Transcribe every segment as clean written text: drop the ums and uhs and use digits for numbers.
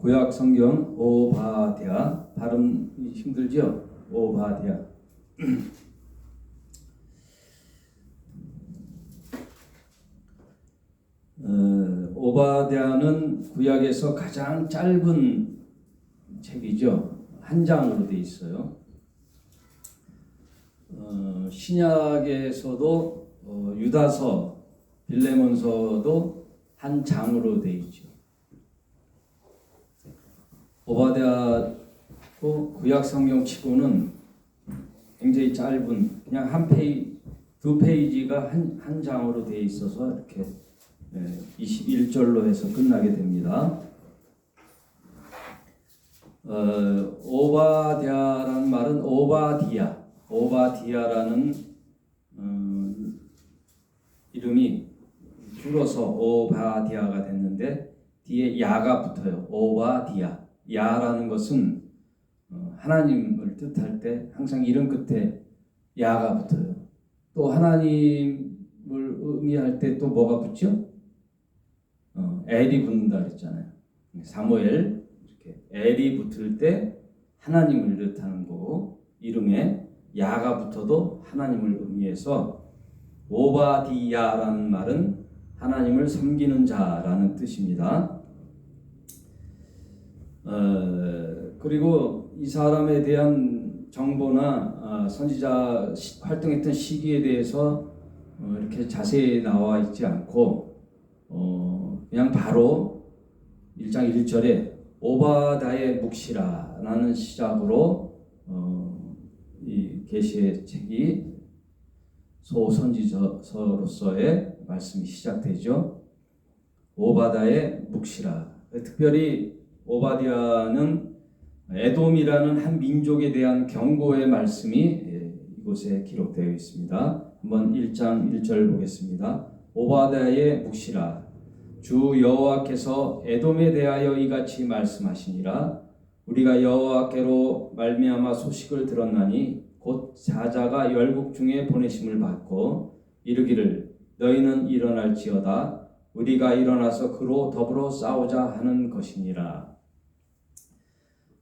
구약 성경 오바댜 발음 힘들죠? 오바댜. 오바댜는 구약에서 가장 짧은 책이죠. 한 장으로 되어 있어요. 신약에서도 유다서, 빌레몬서도 한 장으로 되어 있죠. 오바댜도 구약 성경치고는 굉장히 짧은, 그냥 한 페이지, 두 페이지가 한 장으로 되어 있어서 이렇게 21절로 해서 끝나게 됩니다. 오바댜라는 말은 오바디아라는 이름이 줄어서 오바디아가 됐는데 뒤에 야가 붙어요. 오바디아. 야라는 것은 하나님을 뜻할 때 항상 이름 끝에 야가 붙어요. 또 하나님을 의미할 때 또 뭐가 붙죠? 엘이 붙는다 그랬잖아요. 사무엘 이렇게 엘이 붙을 때 하나님을 뜻하는 거고, 이름에 야가 붙어도 하나님을 의미해서 오바디야라는 말은 하나님을 섬기는 자라는 뜻입니다. 그리고 이 사람에 대한 정보나 선지자 활동했던 시기에 대해서 이렇게 자세히 나와 있지 않고 그냥 바로 1장 1절에 오바다의 묵시라라는 시작으로 이 계시의 책이 소선지서로서의 말씀이 시작되죠. 오바다의 묵시라. 특별히 오바댜는 에돔이라는 한 민족에 대한 경고의 말씀이 이곳에 기록되어 있습니다. 한번 1장 1절 보겠습니다. 오바댜의 묵시라. 주 여호와께서 에돔에 대하여 이같이 말씀하시니라. 우리가 여호와께로 말미암아 소식을 들었나니 곧 사자가 열국 중에 보내심을 받고 이르기를 너희는 일어날지어다. 우리가 일어나서 그로 더불어 싸우자 하는 것이니라.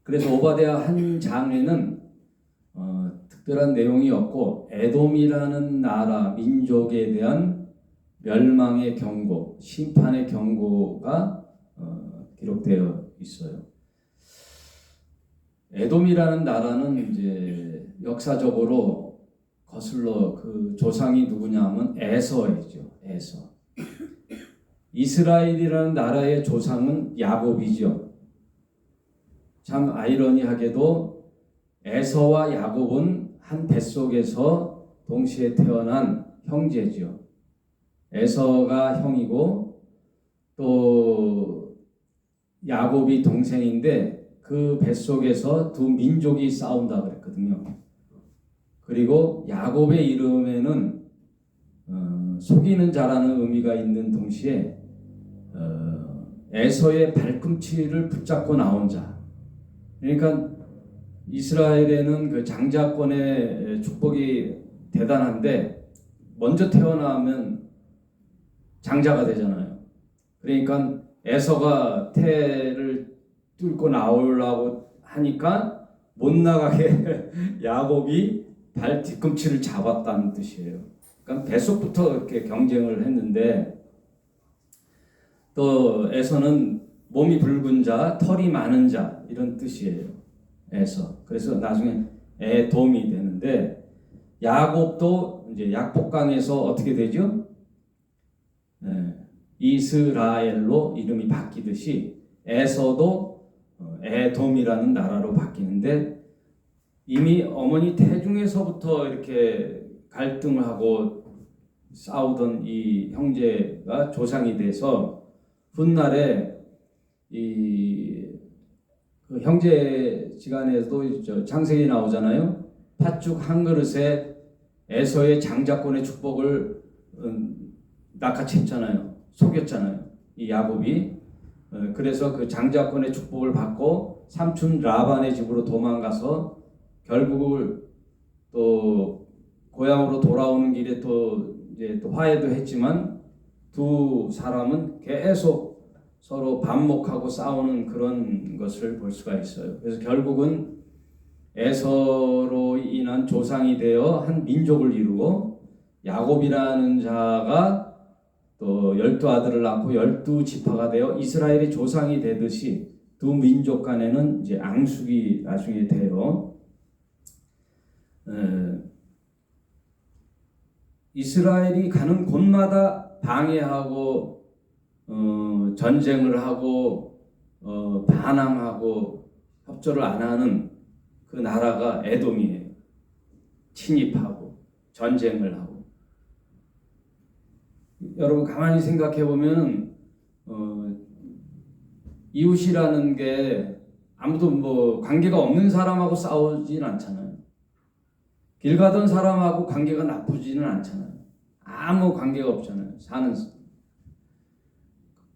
그래서 오바댜 한 장에는 특별한 내용이 없고 에돔이라는 나라 민족에 대한 멸망의 경고, 심판의 경고가 기록되어 있어요. 에돔이라는 나라는 이제 역사적으로 거슬러 그 조상이 누구냐면 에서이죠. 에서. 이스라엘이라는 나라의 조상은 야곱이죠. 참 아이러니하게도 에서와 야곱은 한 뱃속에서 동시에 태어난 형제죠. 에서가 형이고 또 야곱이 동생인데 그 뱃속에서 두 민족이 싸운다 그랬거든요. 그리고 야곱의 이름에는 속이는 자라는 의미가 있는 동시에 에서의 발꿈치를 붙잡고 나온 자. 그러니까 이스라엘에는 그 장자권의 축복이 대단한데 먼저 태어나면 장자가 되잖아요. 그러니까 에서가 태를 뚫고 나오려고 하니까 못 나가게 야곱이 발 뒤꿈치를 잡았다는 뜻이에요. 그러니까 뱃속부터 이렇게 경쟁을 했는데 또 에서는 몸이 붉은 자, 털이 많은 자 이런 뜻이에요. 에서. 그래서 나중에 에돔이 되는데 야곱도 이제 약복강에서 어떻게 되죠? 이스라엘로 이름이 바뀌듯이 에서도 에돔이라는 나라로 바뀌는데 이미 어머니 태중에서부터 이렇게 갈등을 하고 싸우던 이 형제가 조상이 돼서 훗날에 그 형제지간에도 창세기 나오잖아요. 팥죽 한 그릇에 에서의 장자권의 축복을 낚아챘잖아요. 속였잖아요. 이 야곱이. 그래서 그 장자권의 축복을 받고 삼촌 라반의 집으로 도망가서 결국을 또 고향으로 돌아오는 길에 또 이제 또 화해도 했지만 두 사람은 계속 서로 반목하고 싸우는 그런 것을 볼 수가 있어요. 그래서 결국은 에서로 인한 조상이 되어 한 민족을 이루고 야곱이라는 자가 또 12아들을 낳고 12지파가 되어 이스라엘의 조상이 되듯이 두 민족 간에는 이제 앙숙이 나중에 돼요. 이스라엘이 가는 곳마다 방해하고 전쟁을 하고 반항하고 협조를 안 하는 그 나라가 에돔이에요. 침입하고 전쟁을 하고. 여러분 가만히 생각해 보면 이웃이라는 게 아무도 뭐 관계가 없는 사람하고 싸우진 않잖아요. 길 가던 사람하고 관계가 나쁘지는 않잖아요. 아무 관계가 없잖아요. 사는.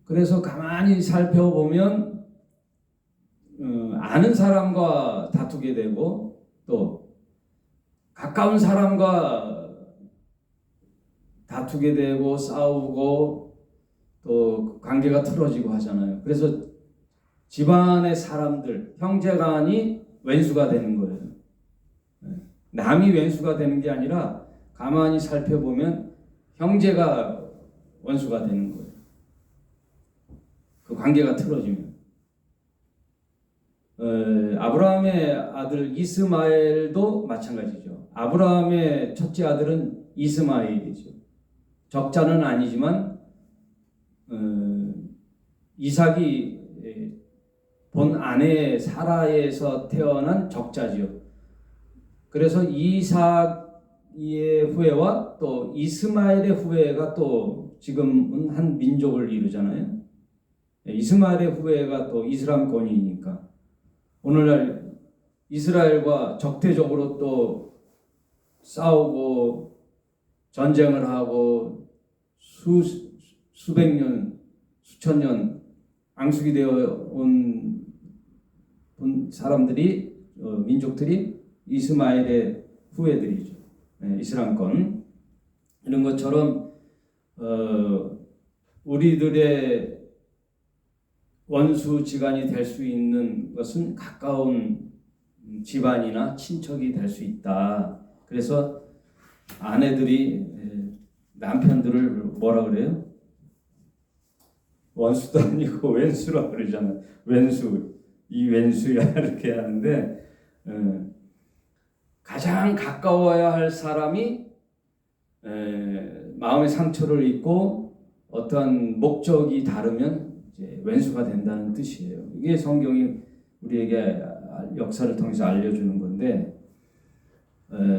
그래서 가만히 살펴보면 아는 사람과 다투게 되고 또 가까운 사람과 다투게 되고 싸우고 또 관계가 틀어지고 하잖아요. 그래서 집안의 사람들, 형제간이 왼수가 되는 거예요. 남이 왼수가 되는 게 아니라 가만히 살펴보면 형제가 원수가 되는 거예요. 그 관계가 틀어지면. 아브라함의 아들 이스마엘도 마찬가지죠. 아브라함의 첫째 아들은 이스마엘이죠. 적자는 아니지만 이삭이 본 아내 사라에서 태어난 적자지요. 그래서 이삭의 후예와 또 이스마엘의 후예가 또 지금은 한 민족을 이루잖아요. 이스마엘의 후예가 또 이스람권이니까 오늘날 이스라엘과 적대적으로 또 싸우고 전쟁을 하고 수백 년, 수천 년 앙숙이 되어 온 사람들이 민족들이 이스마엘의 후예들이죠. 이스람권. 이런 것처럼 우리들의 원수지간이 될 수 있는 것은 가까운 집안이나 친척이 될 수 있다. 그래서 아내들이 남편들을 뭐라 그래요? 원수도 아니고 왼수라 그러잖아요. 왼수, 이 왼수야 이렇게 하는데 가장 가까워야 할 사람이 마음의 상처를 입고 어떠한 목적이 다르면 이제 왼수가 된다는 뜻이에요. 이게 성경이 우리에게 역사를 통해서 알려주는 건데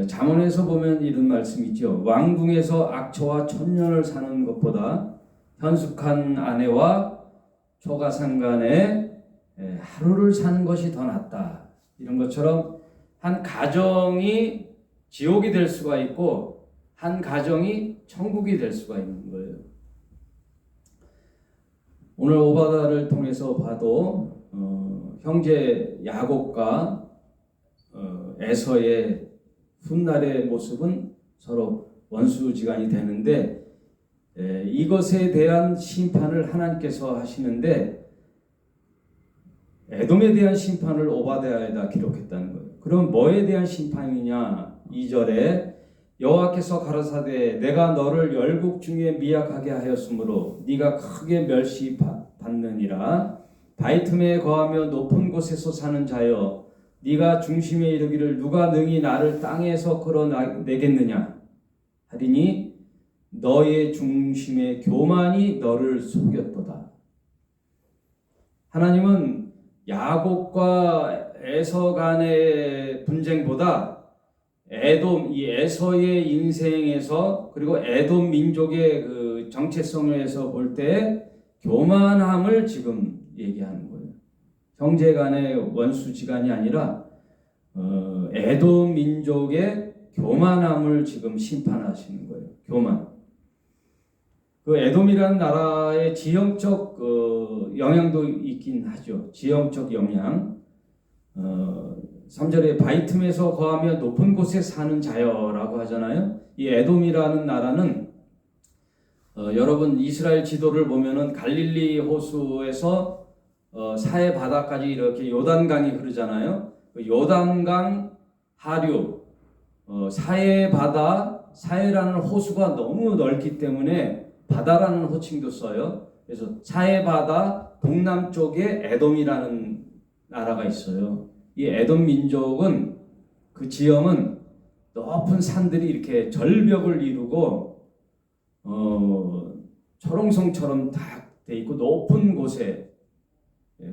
잠언에서 보면 이런 말씀이 있죠. 왕궁에서 악처와 천년을 사는 것보다 현숙한 아내와 초가상간에 하루를 사는 것이 더 낫다. 이런 것처럼 한 가정이 지옥이 될 수가 있고 한 가정이 천국이 될 수가 있는 거예요. 오늘 오바다를 통해서 봐도 형제 야곱과 에서의 훗날의 모습은 서로 원수지간이 되는데 이것에 대한 심판을 하나님께서 하시는데 에돔에 대한 심판을 오바댜에다 기록했다는 거예요. 그럼 뭐에 대한 심판이냐? 2절에 여호와께서 가라사대 내가 너를 열국 중에 미약하게 하였으므로 네가 크게 멸시받느니라. 바위 틈에 거하며 높은 곳에서 사는 자여 네가 중심에 이르기를 누가 능히 나를 땅에서 끌어내겠느냐 하리니 너의 중심의 교만이 너를 속였도다. 하나님은 야곱과 에서 간의 분쟁보다 에돔, 이 에서의 인생에서 그리고 에돔 민족의 그 정체성에서 볼 때 교만함을 지금 얘기하는 거예요. 형제 간의 원수지간이 아니라 에돔 민족의 교만함을 지금 심판하시는 거예요. 교만. 그 에돔이라는 나라의 지형적 영향도 있긴 하죠. 지형적 영향. 3절에 바위 틈에서 거하며 높은 곳에 사는 자여라고 하잖아요. 이 에돔이라는 나라는 여러분 이스라엘 지도를 보면은 갈릴리 호수에서 사해 바다까지 이렇게 요단강이 흐르잖아요. 그 요단강 하류, 사해 바다, 사해라는 호수가 너무 넓기 때문에 바다라는 호칭도 써요. 그래서 사해 바다 동남쪽에 에돔이라는 나라가 있어요. 이 에돔 민족은 그 지형은 높은 산들이 이렇게 절벽을 이루고 초롱성처럼 딱 돼 있고 높은 곳에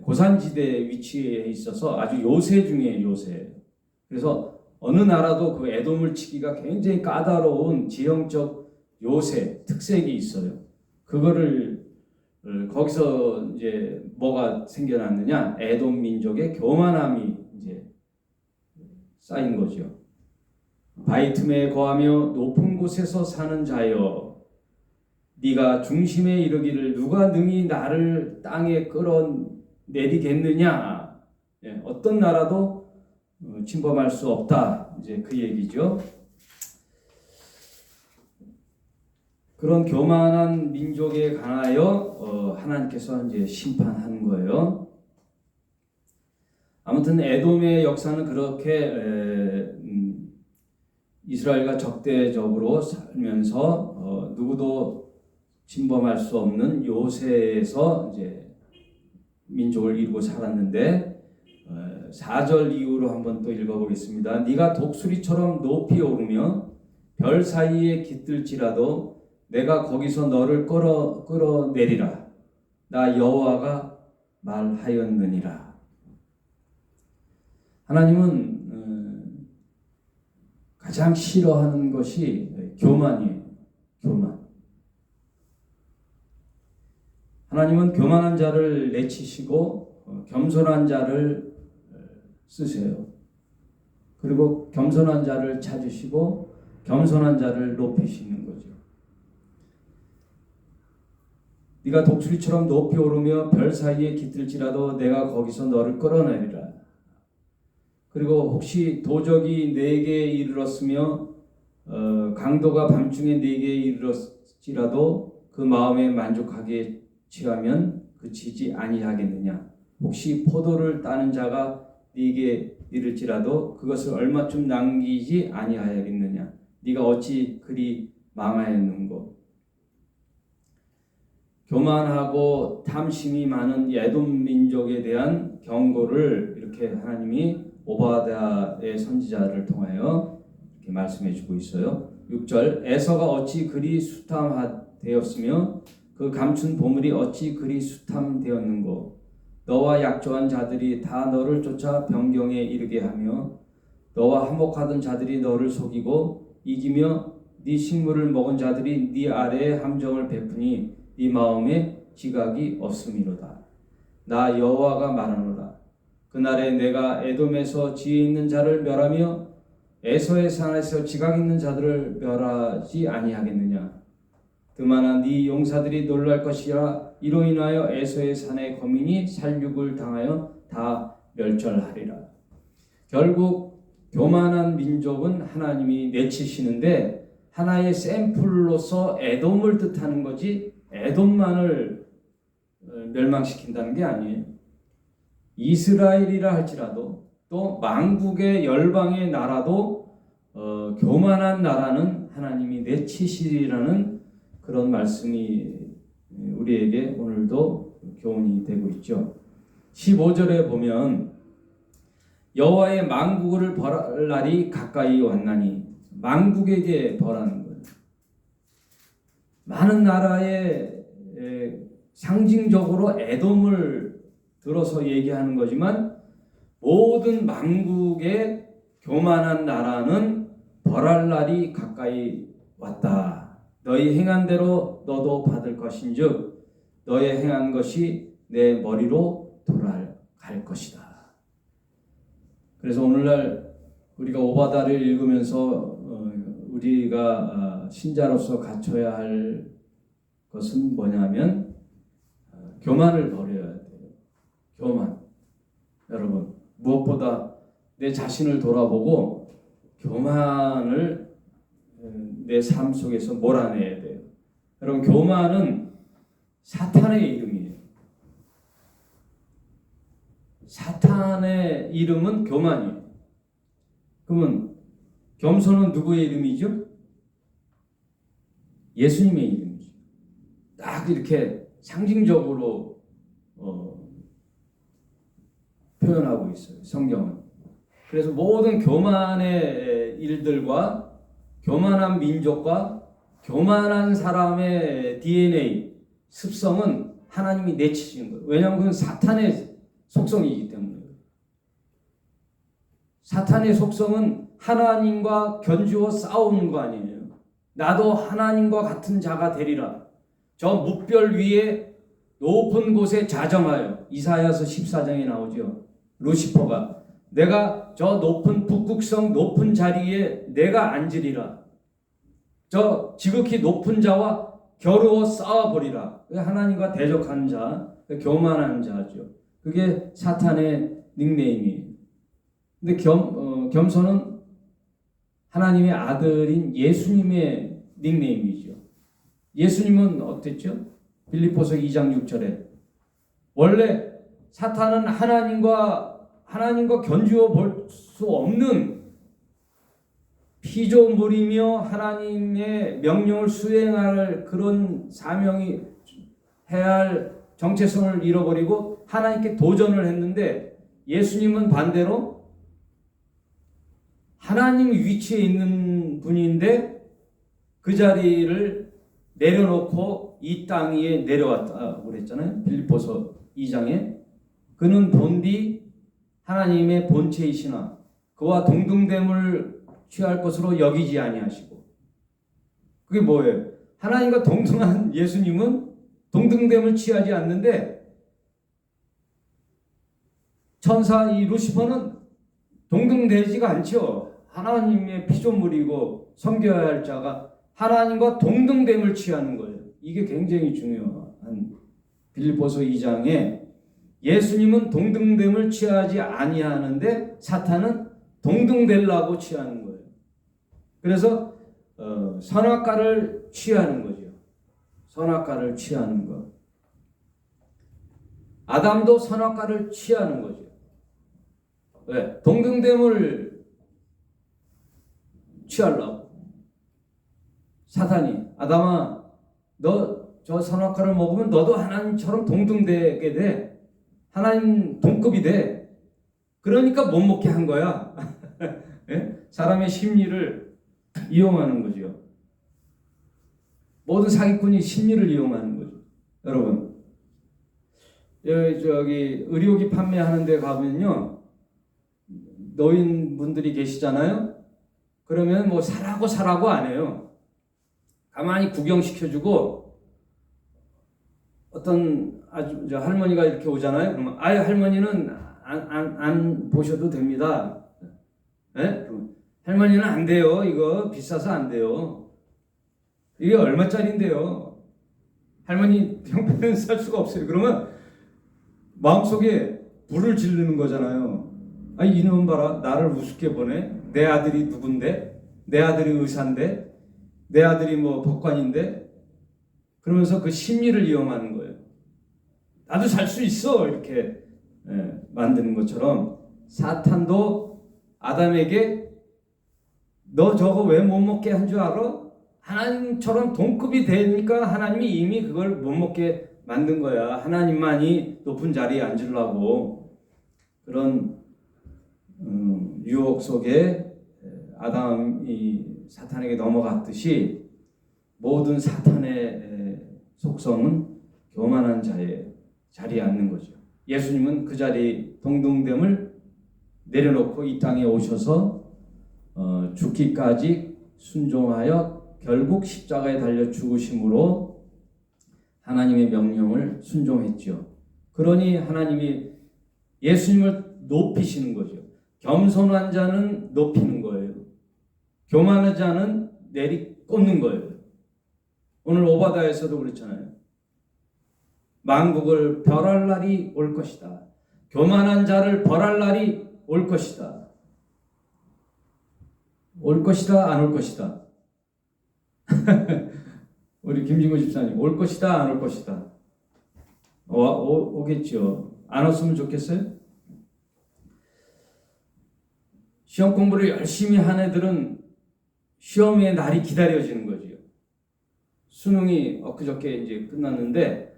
고산지대에 위치해 있어서 아주 요새 중에 요새. 그래서 어느 나라도 그 에돔을 치기가 굉장히 까다로운 지형적 요새 특색이 있어요. 그거를 거기서 이제 뭐가 생겨났느냐? 에돔 민족의 교만함이 이제 쌓인 거죠. 바위 틈에 거하며 높은 곳에서 사는 자여, 네가 중심에 이르기를 누가 능히 나를 땅에 끌어내리겠느냐? 어떤 나라도 침범할 수 없다. 이제 그 얘기죠. 그런 교만한 민족에 관하여 하나님께서 이제 심판한 거예요. 아무튼 에돔의 역사는 그렇게 이스라엘과 적대적으로 살면서 누구도 침범할 수 없는 요새에서 이제 민족을 이루고 살았는데 4절 이후로 한번 또 읽어보겠습니다. 네가 독수리처럼 높이 오르며 별 사이에 깃들지라도 내가 거기서 너를 끌어내리라. 나 여호와가 말하였느니라. 하나님은 가장 싫어하는 것이 교만이에요. 교만. 하나님은 교만한 자를 내치시고 겸손한 자를 쓰세요. 그리고 겸손한 자를 찾으시고 겸손한 자를 높이시는 거죠. 네가 독수리처럼 높이 오르며 별 사이에 깃들지라도 내가 거기서 너를 끌어내리라. 그리고 혹시 도적이 네게 이르렀으며 강도가 밤중에 네게 이르렀지라도 그 마음에 만족하게 취하면 그치지 아니하겠느냐. 혹시 포도를 따는 자가 네게 이를지라도 그것을 얼마쯤 남기지 아니하겠느냐. 네가 어찌 그리 망하였는고. 교만하고 탐심이 많은 에돔 민족에 대한 경고를 이렇게 하나님이 오바댜의 선지자를 통하여 이렇게 말씀해 주고 있어요. 6절 에서가 어찌 그리 수탐되었으며 그 감춘 보물이 어찌 그리 수탐되었는고. 너와 약조한 자들이 다 너를 쫓아 변경에 이르게 하며 너와 한몫하던 자들이 너를 속이고 이기며 네 식물을 먹은 자들이 네 아래에 함정을 베푸니 네 마음에 지각이 없음이로다. 나 여호와가 말하노라. 그날에 내가 에돔에서 지혜 있는 자를 멸하며 에서의 산에서 지각 있는 자들을 멸하지 아니하겠느냐. 그만한 네 용사들이 놀랄 것이라. 이로 인하여 에서의 산의 거민이 살육을 당하여 다 멸절하리라. 결국 교만한 민족은 하나님이 내치시는데 하나의 샘플로서 에돔을 뜻하는 거지 에돔만을 멸망시킨다는 게 아니에요. 이스라엘이라 할지라도 또 만국의 열방의 나라도 교만한 나라는 하나님이 내치시리라는 그런 말씀이 우리에게 오늘도 교훈이 되고 있죠. 15절에 보면 여호와의 만국을 벌할 날이 가까이 왔나니, 만국에게 벌하는 거예요. 많은 나라의 상징적으로 에돔을 들어서 얘기하는 거지만 모든 만국의 교만한 나라는 벌할 날이 가까이 왔다. 너희 행한 대로 너도 받을 것인즉 너의 행한 것이 내 머리로 돌아갈 것이다. 그래서 오늘날 우리가 오바다를 읽으면서 우리가 신자로서 갖춰야 할 것은 뭐냐면 교만을 버려야 돼요. 교만. 여러분 무엇보다 내 자신을 돌아보고 교만을 내 삶 속에서 몰아내야 돼요. 여러분, 교만은 사탄의 이름이에요. 사탄의 이름은 교만이에요. 그러면 겸손은 누구의 이름이죠? 예수님의 이름이죠. 딱 이렇게 상징적으로 표현하고 있어요, 성경은. 그래서 모든 교만의 일들과 교만한 민족과 교만한 사람의 DNA, 습성은 하나님이 내치시는 거예요. 왜냐하면 그건 사탄의 속성이기 때문에. 사탄의 속성은 하나님과 견주어 싸우는 거 아니에요. 나도 하나님과 같은 자가 되리라. 저 뭇별 위에 높은 곳에 자정하여, 이사야서 14장에 나오죠. 루시퍼가 내가 저 높은 북극성 높은 자리에 내가 앉으리라. 저 지극히 높은 자와 겨루어 싸워버리라. 하나님과 대적하는 자, 교만한 자죠. 그게 사탄의 닉네임이에요. 근데 겸손은 하나님의 아들인 예수님의 닉네임이죠. 예수님은 어땠죠? 빌립보서 2장 6절에 원래 사탄은 하나님과 견주어 볼 수 없는 피조물이며 하나님의 명령을 수행할 그런 사명이 해야 할 정체성을 잃어버리고 하나님께 도전을 했는데, 예수님은 반대로 하나님 위치에 있는 분인데 그 자리를 내려놓고 이 땅 위에 내려왔다고 그랬잖아요. 빌립보서 2장에 그는 본디 하나님의 본체이시나 그와 동등됨을 취할 것으로 여기지 아니하시고. 그게 뭐예요? 하나님과 동등한 예수님은 동등됨을 취하지 않는데, 천사 이 루시퍼는 동등되지가 않죠. 하나님의 피조물이고 섬겨야 할 자가 하나님과 동등됨을 취하는 거예요. 이게 굉장히 중요한 빌립보서 2장에 예수님은 동등됨을 취하지 아니하는데 사탄은 동등되려고 취하는 거예요. 그래서 선악과를 취하는 거죠. 선악과를 취하는 것. 아담도 선악과를 취하는 거죠. 왜? 동등됨을 취하려고. 사탄이 아담아, 너 저 선악과를 먹으면 너도 하나님처럼 동등되게 돼. 하나님 동급이 돼. 그러니까 못 먹게 한 거야. 예? 사람의 심리를 이용하는 거죠. 모든 사기꾼이 심리를 이용하는 거죠. 여러분, 저기 의료기 판매하는 데 가면요, 노인분들이 계시잖아요. 그러면 뭐 사라고 안 해요. 가만히 구경시켜주고, 어떤 아주 할머니가 이렇게 오잖아요. 그러면 아예 할머니는 안 보셔도 됩니다. 예? 할머니는 안 돼요. 이거 비싸서 안 돼요. 이게 얼마짜린데요? 할머니 병변은 살 수가 없어요. 그러면 마음속에 불을 지르는 거잖아요. 아니, 이놈 봐라, 나를 우습게 보네. 내 아들이 누군데? 내 아들이 의사인데? 내 아들이 뭐 법관인데? 그러면서 그 심리를 이용하는 거예요. 나도 살 수 있어, 이렇게 만드는 것처럼 사탄도 아담에게 너 저거 왜 못 먹게 한 줄 알아? 하나님처럼 동급이 되니까 하나님이 이미 그걸 못 먹게 만든 거야. 하나님만이 높은 자리에 앉으려고. 그런 유혹 속에 아담이 사탄에게 넘어갔듯이 모든 사탄의 속성은 교만한 자의 자리에 앉는 거죠. 예수님은 그 자리 동등됨을 내려놓고 이 땅에 오셔서 죽기까지 순종하여 결국 십자가에 달려 죽으심으로 하나님의 명령을 순종했죠. 그러니 하나님이 예수님을 높이시는 거죠. 겸손한 자는 높이는 거예요. 교만한 자는 내리꽂는 거예요. 오늘 오바다에서도 그렇잖아요. 만국을 벌할 날이 올 것이다. 교만한 자를 벌할 날이 올 것이다. 올 것이다, 안 올 것이다. 우리 김진구 집사님 올 것이다 안 올 것이다? 오겠죠. 안 왔으면 좋겠어요? 시험 공부를 열심히 한 애들은 시험의 날이 기다려지는 거죠. 수능이 엊그저께 이제 끝났는데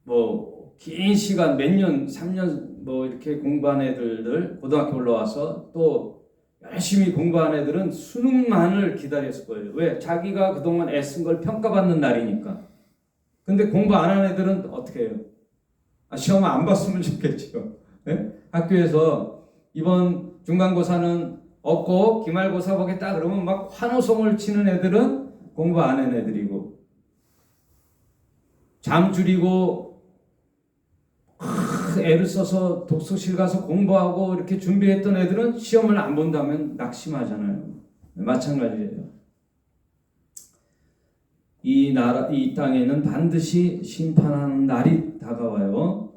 뭐 긴 시간 몇 년, 3년 뭐 이렇게 공부한 애들들 고등학교 올라와서 또 열심히 공부한 애들은 수능만을 기다렸을 거예요. 왜? 자기가 그동안 애쓴 걸 평가받는 날이니까. 근데 공부 안 한 애들은 어떻게 해요? 시험 안 봤으면 좋겠죠. 네? 학교에서 이번 중간고사는 없고 기말고사 보겠다 그러면 막 환호성을 치는 애들은 공부 안 한 애들이고, 잠 줄이고 애를 써서 독서실 가서 공부하고 이렇게 준비했던 애들은 시험을 안 본다면 낙심하잖아요. 마찬가지예요. 이 땅에는 반드시 심판하는 날이 다가와요.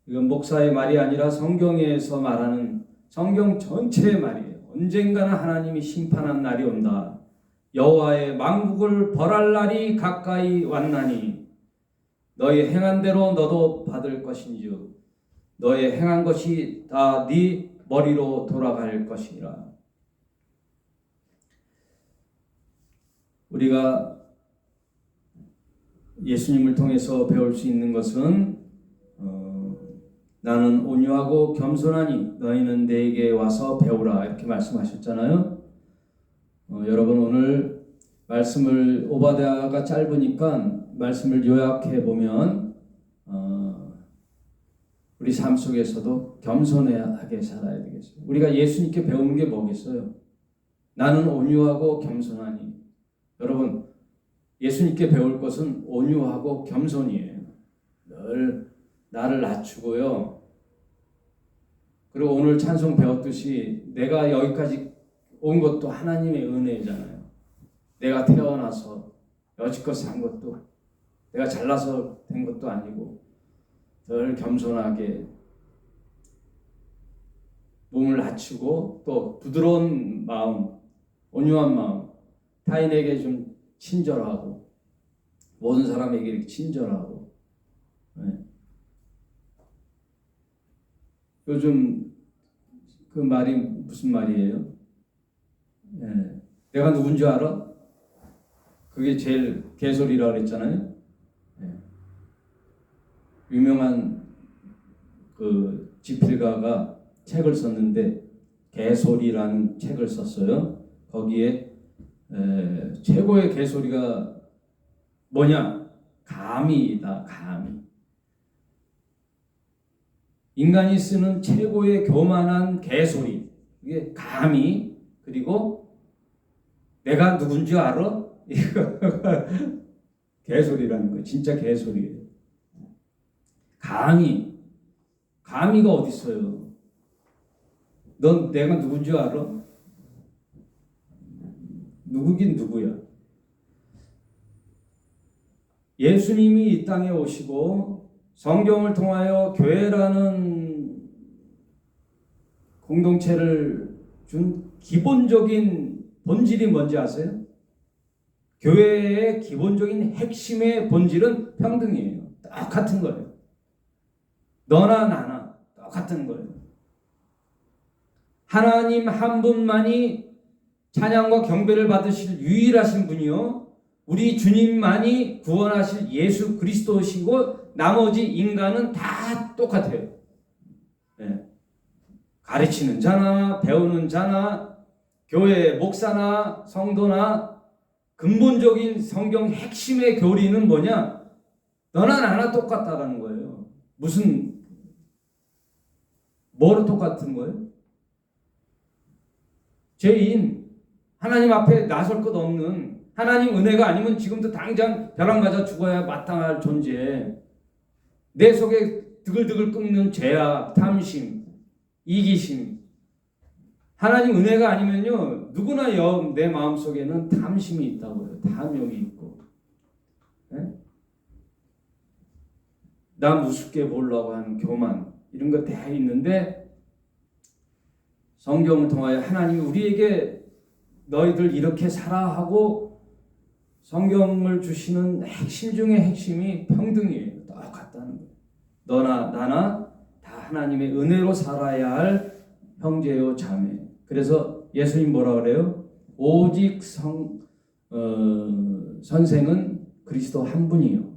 이건 목사의 말이 아니라 성경에서 말하는 성경 전체의 말이에요. 언젠가는 하나님이 심판한 날이 온다. 여호와의 만국을 벌할 날이 가까이 왔나니 너희 행한 대로 너도 받을 것인즉 너의 행한 것이 다 네 머리로 돌아갈 것이니라. 우리가 예수님을 통해서 배울 수 있는 것은 나는 온유하고 겸손하니 너희는 내게 와서 배우라 이렇게 말씀하셨잖아요. 여러분 오늘 말씀을 오바댜가 짧으니까 말씀을 요약해 보면 우리 삶 속에서도 겸손하게 살아야 되겠어요. 우리가 예수님께 배우는 게 뭐겠어요? 나는 온유하고 겸손하니. 여러분 예수님께 배울 것은 온유하고 겸손이에요. 늘 나를 낮추고요. 그리고 오늘 찬송 배웠듯이 내가 여기까지 온 것도 하나님의 은혜잖아요. 내가 태어나서 여지껏 산 것도 내가 잘나서 된 것도 아니고 늘 겸손하게 몸을 낮추고 또 부드러운 마음, 온유한 마음, 타인에게 좀 친절하고 모든 사람에게 이렇게 친절하고. 네. 요즘 그 말이 무슨 말이에요? 네. 내가 누군지 알아? 그게 제일 개소리라고 그랬잖아요. 네. 유명한 그 지필가가 책을 썼는데 개소리라는 책을 썼어요. 거기에 최고의 개소리가 뭐냐? 감이다. 감이. 인간이 쓰는 최고의 교만한 개소리. 이게 감이. 그리고 내가 누군지 알아? 이거 개소리라는 거예요. 진짜 개소리예요. 감히. 감히가 어디 있어요? 넌 내가 누군지 알아? 누구긴 누구야? 예수님이 이 땅에 오시고 성경을 통하여 교회라는 공동체를 준 기본적인 본질이 뭔지 아세요? 교회의 기본적인 핵심의 본질은 평등이에요. 똑같은 거예요. 너나 나나 똑같은 거예요. 하나님 한 분만이 찬양과 경배를 받으실 유일하신 분이요. 우리 주님만이 구원하실 예수 그리스도시고 나머지 인간은 다 똑같아요. 네. 가르치는 자나 배우는 자나 교회 목사나 성도나 근본적인 성경 핵심의 교리는 뭐냐? 너나 나나 똑같다라는 거예요. 뭐로 똑같은 거예요? 죄인, 하나님 앞에 나설 것 없는, 하나님 은혜가 아니면 지금도 당장 벼락 맞아 죽어야 마땅할 존재, 내 속에 드글드글 끓는 죄악, 탐심, 이기심. 하나님 은혜가 아니면요 누구나 내 마음속에는 탐심이 있다고요. 탐욕이 있고, 네? 나 우습게 보려고 하는 교만, 이런 것 다 있는데 성경을 통하여 하나님이 우리에게 너희들 이렇게 살아 하고 성경을 주시는 핵심 중에 핵심이 평등이에요. 똑같다는 거예요. 너나 나나 다 하나님의 은혜로 살아야 할 형제요 자매. 그래서 예수님 뭐라 그래요? 오직 선생은 그리스도 한 분이요.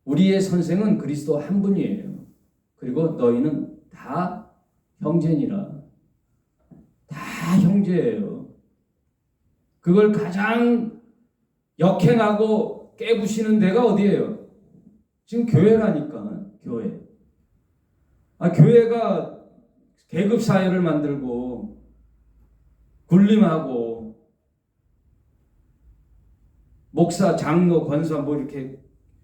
우리의 선생은 그리스도 한 분이에요. 그리고 너희는 다 형제니라. 다 형제예요. 그걸 가장 역행하고 깨부시는 데가 어디예요? 지금 교회라니까. 교회. 교회가 계급 사회를 만들고 군림하고 목사, 장로, 권사 뭐 이렇게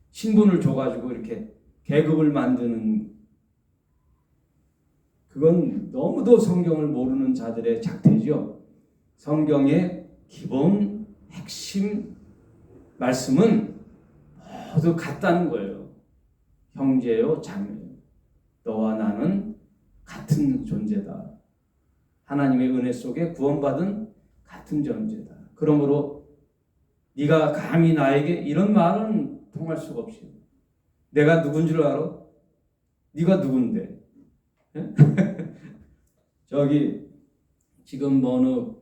신분을 줘가지고 이렇게 계급을 만드는, 그건 너무도 성경을 모르는 자들의 작태죠. 성경의 기본 핵심 말씀은 모두 같다는 거예요. 형제요 자매요. 너와 나는 같은 존재다. 하나님의 은혜 속에 구원받은 같은 존재다. 그러므로 네가 감히 나에게 이런 말은 통할 수가 없어요. 내가 누군 줄 알아? 네가 누군데? 저기 지금 어느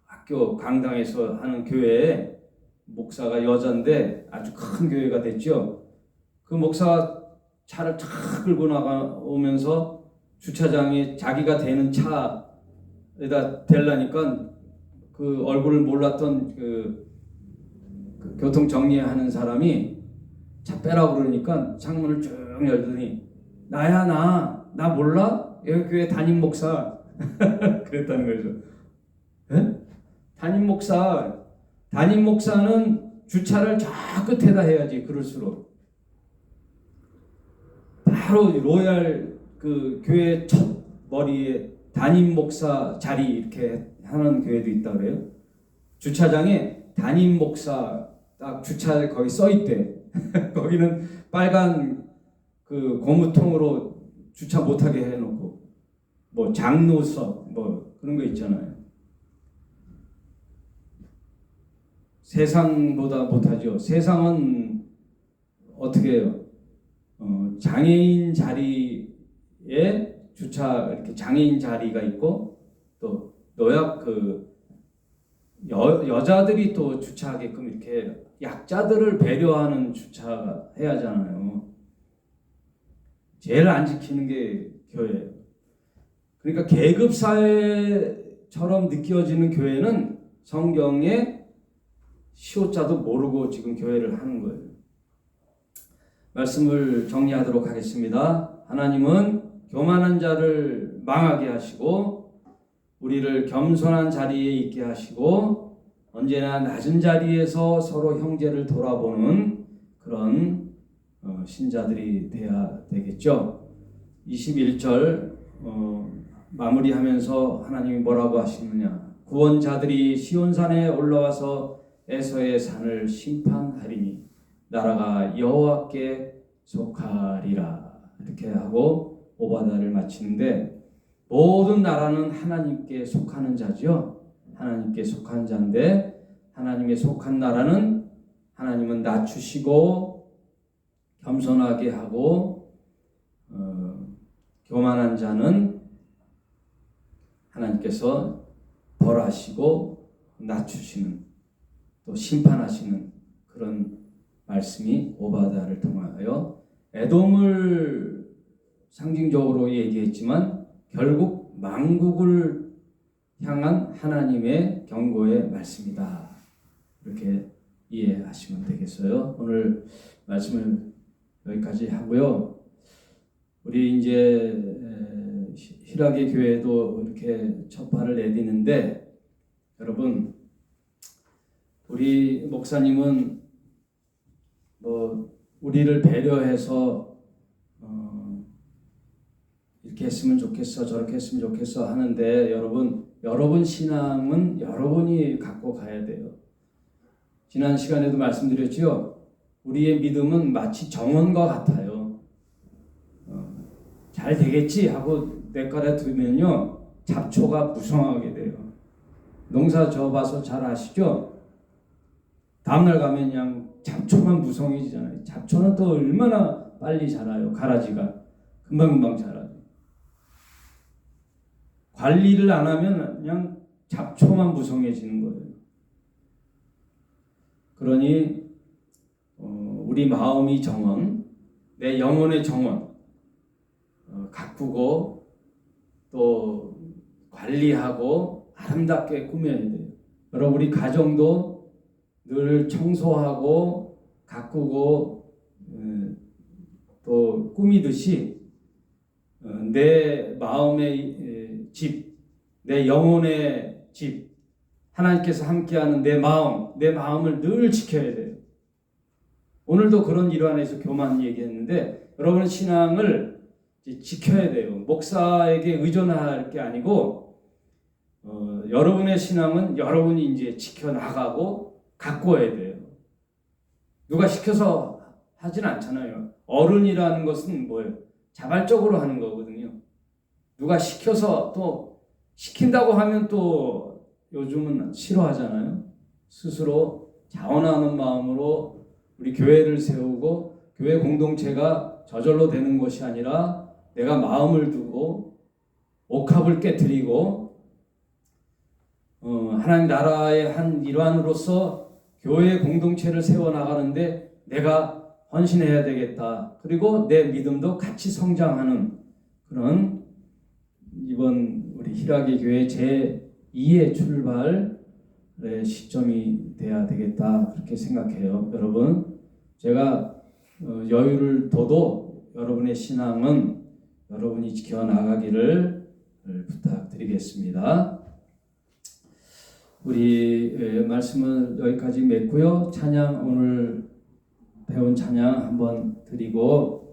학교 강당에서 하는 교회에 목사가 여잔데 아주 큰 교회가 됐죠. 그 목사가 차를 탁 끌고 나가오면서 주차장에 자기가 대는 차에다 대려니까 그 얼굴을 몰랐던 그 교통 정리하는 사람이 차 빼라고 그러니까 창문을 쭉 열더니 나야 나 몰라? 여기 교회 담임 목사 그랬다는 거죠. 에? 담임 목사는 주차를 저 끝에다 해야지. 그럴수록 바로 로얄 그 교회 첫 머리에 담임 목사 자리 이렇게 하는 교회도 있다 그래요. 주차장에 담임 목사 딱 주차 거기 써 있대. 거기는 빨간 그 고무통으로 주차 못하게 해놓고 뭐 장로석 뭐 그런 거 있잖아요. 세상보다 못하죠. 세상은 어떻게 해요? 장애인 자리에 주차 이렇게 장애인 자리가 있고 또 노약 여자들이 또 주차하게끔 이렇게 약자들을 배려하는 주차가 해야 하잖아요. 제일 안 지키는 게 교회예요. 그러니까 계급 사회처럼 느껴지는 교회는 성경의 시옷자도 모르고 지금 교회를 하는 거예요. 말씀을 정리하도록 하겠습니다. 하나님은 교만한 자를 망하게 하시고 우리를 겸손한 자리에 있게 하시고 언제나 낮은 자리에서 서로 형제를 돌아보는 그런 신자들이 돼야 되겠죠. 21절 마무리하면서 하나님이 뭐라고 하시느냐. 구원자들이 시온산에 올라와서 에서의 산을 심판하리니 나라가 여호와께 속하리라. 이렇게 하고 오바다를 마치는데 모든 나라는 하나님께 속하는 자죠. 하나님께 속한 자인데 하나님의 속한 나라는 하나님은 낮추시고 겸손하게 하고 교만한 자는 하나님께서 벌하시고 낮추시는 또 심판하시는 그런 말씀이 오바다를 통하여 에돔을 상징적으로 얘기했지만 결국 만국을 향한 하나님의 경고의 말씀이다. 이렇게 이해하시면 되겠어요. 오늘 말씀을 여기까지 하고요. 우리 이제 희락의 교회도 이렇게 첫 발을 내디는데 여러분 우리 목사님은 뭐 우리를 배려해서 이렇게 했으면 좋겠어 저렇게 했으면 좋겠어 하는데 여러분 신앙은 여러분이 갖고 가야 돼요. 지난 시간에도 말씀드렸죠. 우리의 믿음은 마치 정원과 같아요. 잘 되겠지 하고 내과에 두면요 잡초가 무성하게 돼요. 농사 져봐서 잘 아시죠? 다음날 가면 그냥 잡초만 무성해지잖아요. 잡초는 또 얼마나 빨리 자라요. 가라지가 금방금방 자라요. 관리를 안 하면 그냥 잡초만 무성해지는 거예요. 그러니 우리 마음이 정원, 내 영혼의 정원 가꾸고 또 관리하고 아름답게 꾸며야 돼요. 여러분 우리 가정도 늘 청소하고 가꾸고 또 꾸미듯이 내 마음의 집, 내 영혼의 집, 하나님께서 함께하는 내 마음을 늘 지켜야 돼요. 오늘도 그런 일환에서 교만 얘기했는데 여러분의 신앙을 지켜야 돼요. 목사에게 의존할 게 아니고 여러분의 신앙은 여러분이 이제 지켜나가고 가꿔야 돼요. 누가 시켜서 하진 않잖아요. 어른이라는 것은 뭐예요? 자발적으로 하는 거거든요. 누가 시켜서 또 시킨다고 하면 또 요즘은 싫어하잖아요. 스스로 자원하는 마음으로 우리 교회를 세우고 교회 공동체가 저절로 되는 것이 아니라 내가 마음을 두고 옥합을 깨트리고 하나님 나라의 한 일환으로서 교회 공동체를 세워나가는데 내가 헌신해야 되겠다. 그리고 내 믿음도 같이 성장하는 그런 이번 우리 희락의 교회 제2의 출발의 시점이 돼야 되겠다. 그렇게 생각해요. 여러분 제가 여유를 둬도 여러분의 신앙은 여러분이 지켜나가기를 부탁드리겠습니다. 우리 말씀은 여기까지 맺고요. 찬양 오늘 배운 찬양 한번 드리고